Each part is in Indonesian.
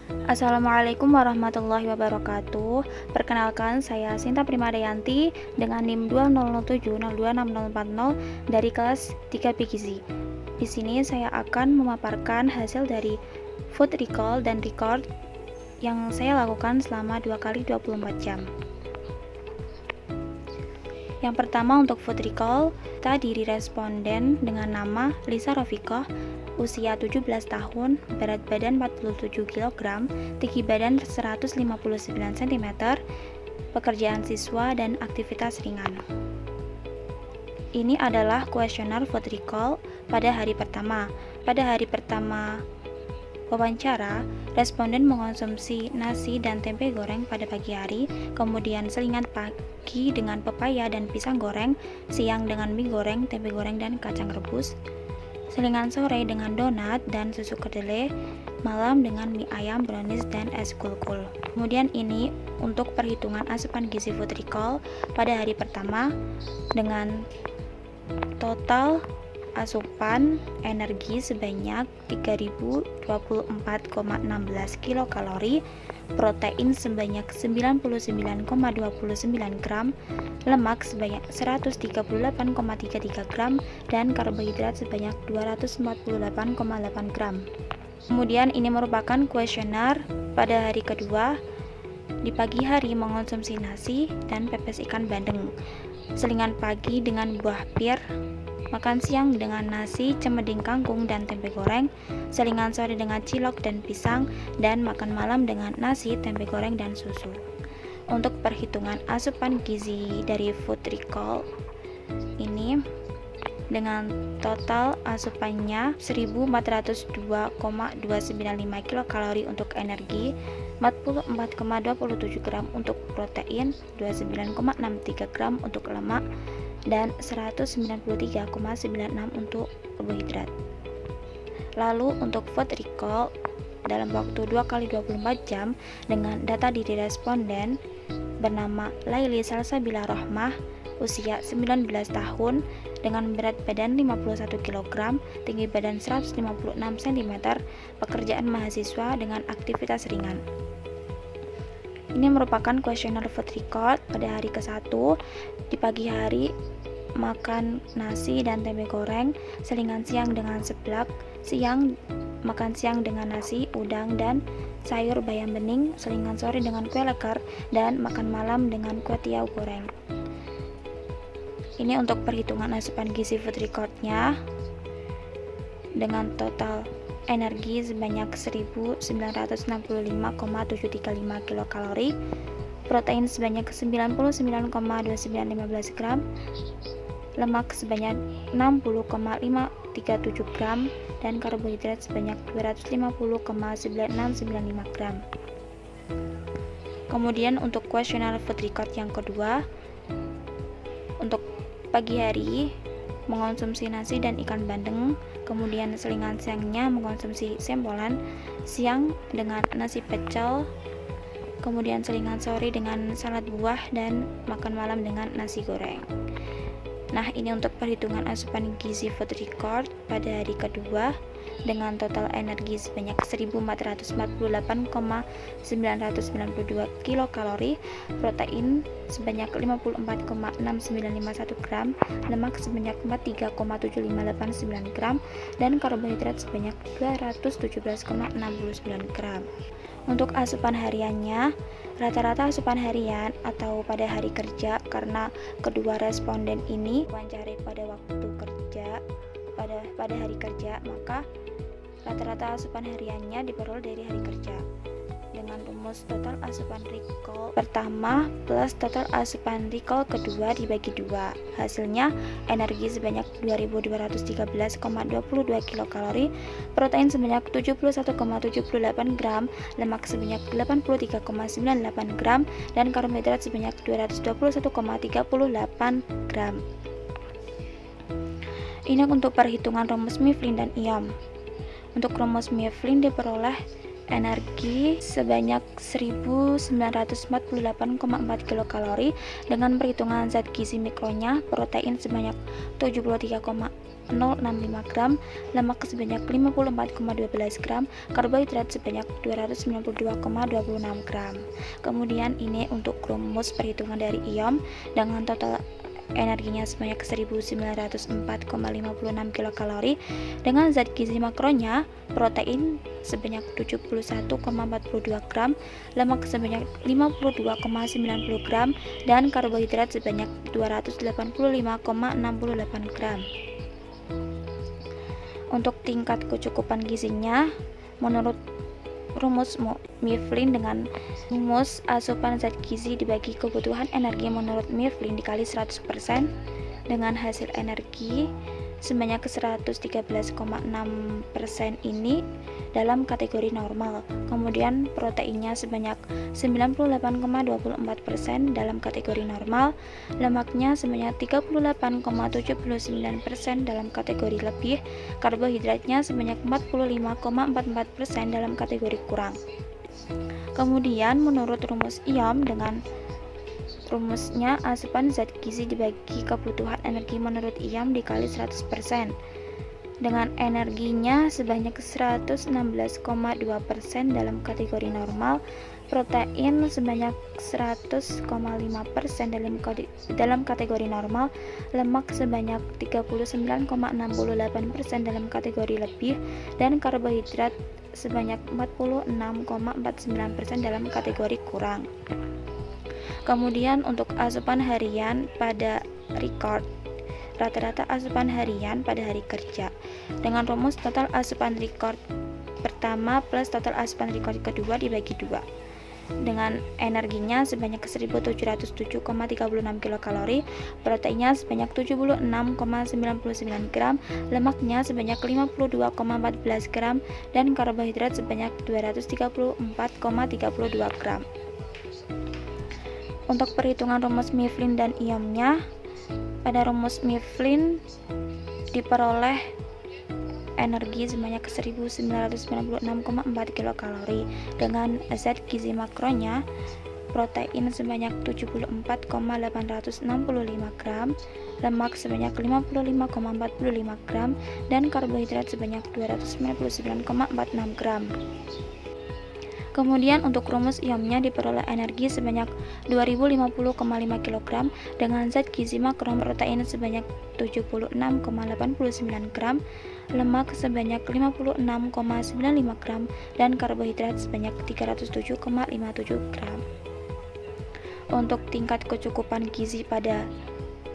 Assalamualaikum warahmatullahi wabarakatuh. Perkenalkan, saya Sinta Primadayanti dengan NIM 2007026040 dari kelas 3 Gizi. Di sini saya akan memaparkan hasil dari food recall dan record yang saya lakukan selama 2 kali 24 jam. Yang pertama untuk food recall, kita diri responden dengan nama Lisa Rofiqoh, usia 17 tahun, berat badan 47 kg, tinggi badan 159 cm, pekerjaan siswa dan aktivitas ringan. Ini adalah kuesioner food recall pada hari pertama. Pada hari pertama wawancara, responden mengonsumsi nasi dan tempe goreng pada pagi hari, kemudian selingan pagi dengan pepaya dan pisang goreng, siang dengan mie goreng, tempe goreng, dan kacang rebus, selingan sore dengan donat dan susu kedelai, malam dengan mie ayam, brownies, dan es kulkul. Kemudian ini untuk perhitungan asupan gizi food recall pada hari pertama dengan total asupan energi sebanyak 3024,16 kilokalori, protein sebanyak 99,29 gram, lemak sebanyak 138,33 gram, dan karbohidrat sebanyak 248,8 gram. Kemudian ini merupakan kuesioner pada hari kedua. Di pagi hari mengonsumsi nasi dan pepes ikan bandeng, selingan pagi dengan buah pir, makan siang dengan nasi, cemeding kangkung, dan tempe goreng, selingan sore dengan cilok dan pisang, dan makan malam dengan nasi, tempe goreng, dan susu. Untuk perhitungan asupan gizi dari food recall ini dengan total asupannya 1402,295 kilokalori untuk energi, 44,27 gram untuk protein, 29,63 gram untuk lemak, dan 193,96 untuk karbohidrat. Lalu untuk food recall dalam waktu 2 kali 24 jam dengan data diri responden bernama Laili Salsabila Rohmah, usia 19 tahun, dengan berat badan 51 kg, tinggi badan 156 cm, pekerjaan mahasiswa dengan aktivitas ringan. Ini merupakan kuesioner food recall pada hari ke-1. Di pagi hari makan nasi dan tempe goreng, selingan siang dengan seblak, makan siang dengan nasi, udang, dan sayur bayam bening, selingan sore dengan kue lekar, dan makan malam dengan kue tiaw goreng. Ini untuk perhitungan asupan gizi food recordnya dengan total energi sebanyak 1965,735 kilokalori, protein sebanyak 99,2915 gram, lemak sebanyak 60,537 gram, dan karbohidrat sebanyak 250,9695 gram. Kemudian untuk kuesioner food record yang kedua, untuk pagi hari mengonsumsi nasi dan ikan bandeng, kemudian selingan siangnya mengonsumsi sempolan, siang dengan nasi pecel, kemudian selingan sore dengan salad buah, dan makan malam dengan nasi goreng. Nah, ini untuk perhitungan asupan gizi food record pada hari kedua dengan total energi sebanyak 1448,992 kilokalori, protein sebanyak 54,6951 gram, lemak sebanyak 43,7589 gram, dan karbohidrat sebanyak 217,69 gram. Untuk asupan hariannya, rata-rata asupan harian atau pada hari kerja, karena kedua responden ini wawancari pada waktu kerja pada hari kerja, maka rata-rata asupan hariannya diperoleh dari hari kerja dengan rumus total asupan recall pertama plus total asupan recall kedua dibagi 2. Hasilnya energi sebanyak 2213,22 kilokalori, protein sebanyak 71,78 gram, lemak sebanyak 83,98 gram, dan karbohidrat sebanyak 221,38 gram. Ini untuk perhitungan rumus Mifflin dan Iom. Untuk rumus Mifflin diperoleh energi sebanyak 1948,4 kilokalori dengan perhitungan zat gizi mikronya, protein sebanyak 73,6 0,065 gram, lemak sebanyak 54,12 gram, karbohidrat sebanyak 292,26 gram. Kemudian ini untuk rumus perhitungan dari iom dengan total energinya sebanyak 1904,56 kilokalori, dengan zat gizi makronya protein sebanyak 71,42 gram, lemak sebanyak 52,90 gram, dan karbohidrat sebanyak 285,68 gram. Untuk tingkat kecukupan gizinya, menurut rumus Mifflin dengan rumus asupan zat gizi dibagi kebutuhan energi menurut Mifflin dikali 100% dengan hasil energi sebanyak 113,6% ini dalam kategori normal. Kemudian proteinnya sebanyak 98,24% dalam kategori normal, lemaknya sebanyak 38,79% dalam kategori lebih, karbohidratnya sebanyak 45,44% dalam kategori kurang. Kemudian menurut rumus iom dengan rumusnya asupan zat gizi dibagi kebutuhan energi menurut iom dikali 100% dengan energinya sebanyak 116,2% dalam kategori normal, protein sebanyak 100,5% dalam kategori normal, lemak sebanyak 39,68% dalam kategori lebih, dan karbohidrat sebanyak 46,49% dalam kategori kurang. Kemudian untuk asupan harian pada record, rata-rata asupan harian pada hari kerja dengan rumus total asupan record pertama plus total asupan record kedua dibagi 2 dengan energinya sebanyak 1707,36 kilokalori, proteinnya sebanyak 76,99 gram, lemaknya sebanyak 52,14 gram, dan karbohidrat sebanyak 234,32 gram. Untuk perhitungan rumus Mifflin dan iomnya, pada rumus Mifflin diperoleh energi sebanyak 1996,4 kilokalori dengan zat gizi makronya protein sebanyak 74,865 gram, lemak sebanyak 55,45 gram, dan karbohidrat sebanyak 299,46 gram. Kemudian untuk rumus iomnya diperoleh energi sebanyak 2050,5 kg dengan zat gizi makro protein sebanyak 76,89 gram, lemak sebanyak 56,95 gram, dan karbohidrat sebanyak 307,57 gram. Untuk tingkat kecukupan gizi pada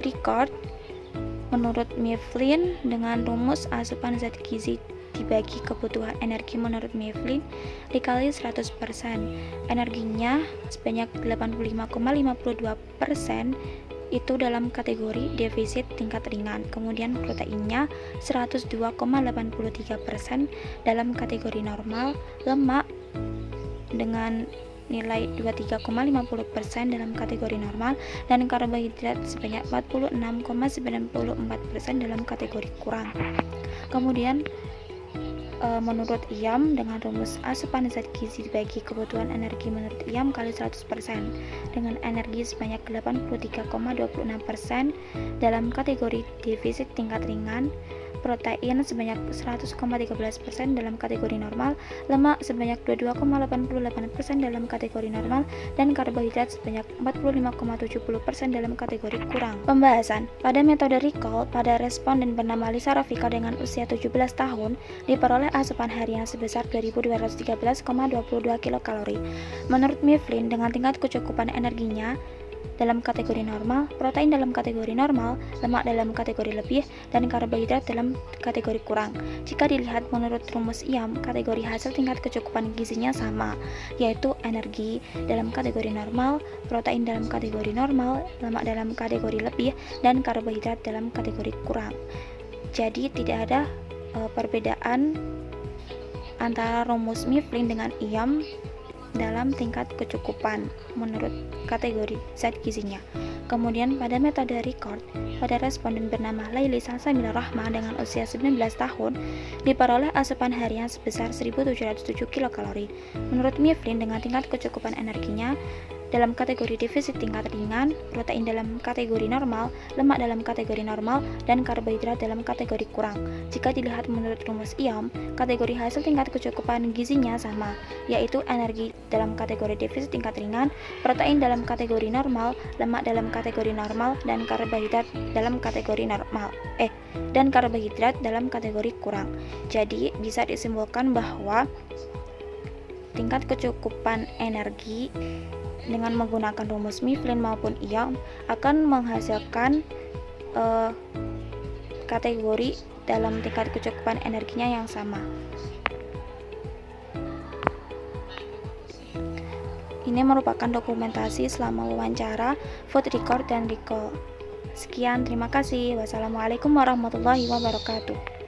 record, menurut Mifflin dengan rumus asupan zat gizi dibagi kebutuhan energi menurut Mifflin dikali 100%, energinya sebanyak 85,52% itu dalam kategori defisit tingkat ringan, kemudian proteinnya 102,83% dalam kategori normal, lemak dengan nilai 23,50% dalam kategori normal, dan karbohidrat sebanyak 46,94% dalam kategori kurang. Kemudian menurut iom dengan rumus asupan zat gizi dibagi kebutuhan energi menurut iom kali 100% dengan energi sebanyak 83,26% dalam kategori defisit tingkat ringan, protein sebanyak 100,13% dalam kategori normal, lemak sebanyak 22,88% dalam kategori normal, dan karbohidrat sebanyak 45,70% dalam kategori kurang. Pembahasan pada metode recall, pada responden bernama Lisa Rafika dengan usia 17 tahun diperoleh asupan harian sebesar 2213,22 kilokalori. Menurut Mifflin dengan tingkat kecukupan energinya dalam kategori normal, protein dalam kategori normal, lemak dalam kategori lebih, dan karbohidrat dalam kategori kurang. Jika dilihat menurut rumus iom, kategori hasil tingkat kecukupan gizinya sama, yaitu energi dalam kategori normal, protein dalam kategori normal, lemak dalam kategori lebih, dan karbohidrat dalam kategori kurang. Jadi tidak ada perbedaan antara rumus Mifflin dengan iom dalam tingkat kecukupan menurut kategori zat gizinya. Kemudian pada metode record, pada responden bernama Laili Salsamila Rahma dengan usia 19 tahun diperoleh asupan harian sebesar 1707 kilokalori. Menurut Mifflin dengan tingkat kecukupan energinya dalam kategori defisit tingkat ringan, protein dalam kategori normal, lemak dalam kategori normal, dan karbohidrat dalam kategori kurang. Jika dilihat menurut rumus IOM, kategori hasil tingkat kecukupan gizinya sama, yaitu energi dalam kategori defisit tingkat ringan, protein dalam kategori normal, lemak dalam kategori normal, dan karbohidrat dalam kategori normal. Dan karbohidrat dalam kategori kurang. Jadi bisa disimpulkan bahwa tingkat kecukupan energi dengan menggunakan rumus Mifflin maupun IOM akan menghasilkan kategori dalam tingkat kecukupan energinya yang sama. Ini merupakan dokumentasi selama wawancara, food record, dan recall. Sekian, terima kasih. Wassalamualaikum warahmatullahi wabarakatuh.